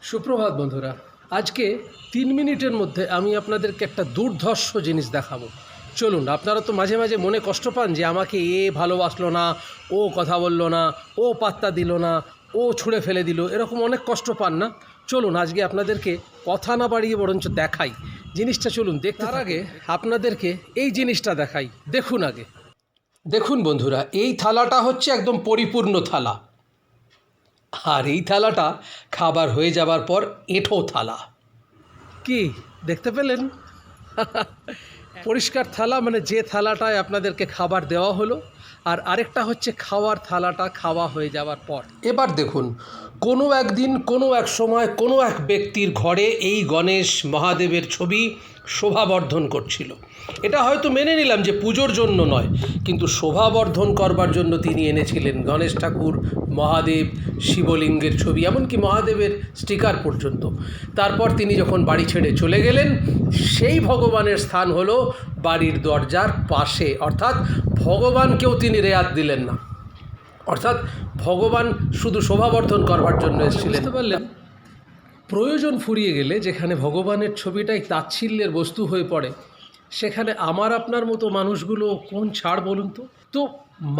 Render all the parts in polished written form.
সুপ্রভাত বন্ধুরা। আজকে 3 মিনিটের মধ্যে আমি আপনাদেরকে একটা দুর্ধর্ষ জিনিস দেখাবো। চলুন। আপনারা তো মাঝে মাঝে মনে কষ্ট পান যে আমাকে এ ভালোবাসলো না, ও কথা বললো না, ও পাত্তা দিল না, ও ছুঁড়ে ফেলে দিল, এরকম অনেক কষ্ট পান না? চলুন আজকে আপনাদেরকে কথা না বাড়িয়ে বরঞ্চ দেখাই জিনিসটা। চলুন দেখতে। তার আগে আপনাদেরকে এই জিনিসটা দেখাই। দেখুন আগে। দেখুন বন্ধুরা, এই থালাটা হচ্ছে একদম পরিপূর্ণ থালা, আর এই থালাটা খাবার হয়ে যাবার পর এঁঠো থালা। কি দেখতে পেলেন? পরিষ্কার থালা মানে যে থালাটায় আপনাদেরকে খাবার দেওয়া হলো, আর আরেকটা হচ্ছে খাওয়ার থালাটা খাওয়া হয়ে যাওয়ার পর। এবার দেখুন, কোনো একদিন কোনো এক সময় কোনো এক ব্যক্তির ঘরে এই গণেশ মহাদেবের ছবি শোভাবর্ধন করছিল। এটা হয়তো মেনে নিলাম যে পুজোর জন্য নয়, কিন্তু শোভাবর্ধন করবার জন্য তিনি এনেছিলেন গণেশ ঠাকুর, মহাদেব, শিবলিঙ্গের ছবি, এমনকি মহাদেবের স্টিকার পর্যন্ত। তারপর তিনি যখন বাড়ি ছেড়ে চলে গেলেন, সেই ভগবানের স্থান হলো বাড়ির দরজার পাশে, অর্থাৎ ভগবানকেও তিনি রেয়াত দিলেন না। অর্থাৎ ভগবান শুধু শোভাবর্ধন করবার জন্য এসেছিলেন। বুঝতে পারলেন? প্রয়োজন ফুরিয়ে গেলে যেখানে ভগবানের ছবিটাই তাচ্ছিল্যের বস্তু হয়ে পড়ে, সেখানে আমার আপনার মতো মানুষগুলো কোন ছাড় বলুন তো? তো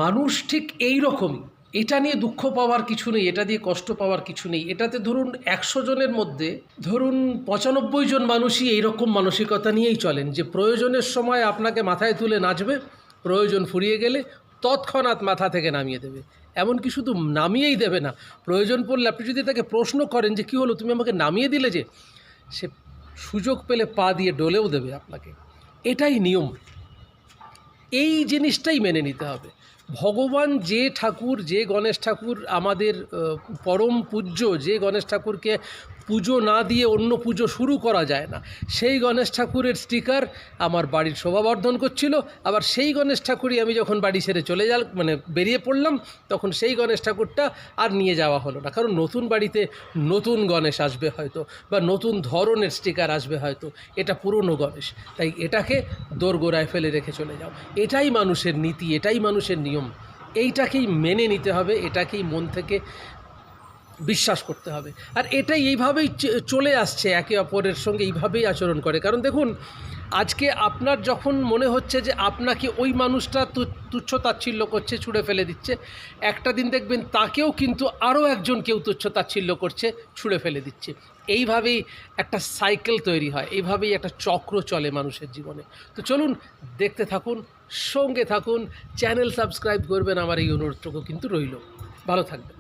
মানুষ ঠিক এই রকমই। এটা নিয়ে দুঃখ পাওয়ার কিছু নেই, এটা দিয়ে কষ্ট পাওয়ার কিছু নেই। এটাতে ধরুন 100 জনের মধ্যে ধরুন 95 জন মানুষই এইরকম মানসিকতা নিয়েই চলেন, যে প্রয়োজনের সময় আপনাকে মাথায় তুলে নাচবে, প্রয়োজন ফুরিয়ে গেলে তৎক্ষণাৎ মাথা থেকে নামিয়ে দেবে। এমনকি শুধু নামিয়েই দেবে না, প্রয়োজন পড়লে আপনি যদি তাকে প্রশ্ন করেন যে কী হলো, তুমি আমাকে নামিয়ে দিলে যে, সে সুযোগ পেলে পা দিয়ে ডলেও দেবে আপনাকে। এটাই নিয়ম। এই জিনিসটাই মেনে নিতে হবে। ভগবান যে ঠাকুর, যে গণেশ ঠাকুর আমাদের পরম পূজ্য, যে গণেশ ঠাকুরকে পুজো না দিয়ে অন্য পুজো শুরু করা যায় না, সেই গণেশ ঠাকুরের স্টিকার আমার বাড়ির শোভাবর্ধন করছিল। আবার সেই গণেশ ঠাকুরই আমি যখন বাড়ি ছেড়ে চলে বেরিয়ে পড়লাম, তখন সেই গণেশ ঠাকুরটা আর নিয়ে যাওয়া হলো না। কারণ নতুন বাড়িতে নতুন গণেশ আসবে হয়তো, বা নতুন ধরনের স্টিকার আসবে হয়তো, এটা পুরনো গণেশ, তাই এটাকে দোরগোড়ায় ফেলে রেখে চলে যাও। এটাই মানুষের নীতি, এটাই মানুষের নিয়ম। এইটাকেই মেনে নিতে হবে, এটাকেই মন থেকে বিশ্বাস করতে হবে। আর এটাই এইভাবেই চলে আসছে, একে অপরের সঙ্গে এইভাবেই আচরণ করে। কারণ দেখুন, আজকে আপনার যখন মনে হচ্ছে যে আপনাকে ওই মানুষটা তুচ্ছ তাচ্ছিল্য করছে, ছুঁড়ে ফেলে দিচ্ছে, একটা দিন দেখবেন তাকেও কিন্তু আরও একজন কেউ তুচ্ছ তাচ্ছিল্য করছে, ছুঁড়ে ফেলে দিচ্ছে। এইভাবেই একটা সাইকেল তৈরি হয়, এইভাবেই একটা চক্র চলে মানুষের জীবনে। তো চলুন দেখতে থাকুন, সঙ্গে থাকুন, চ্যানেল সাবস্ক্রাইব করবেন, আমার এই অনুরোধটুকু কিন্তু রইল। ভালো থাকবেন।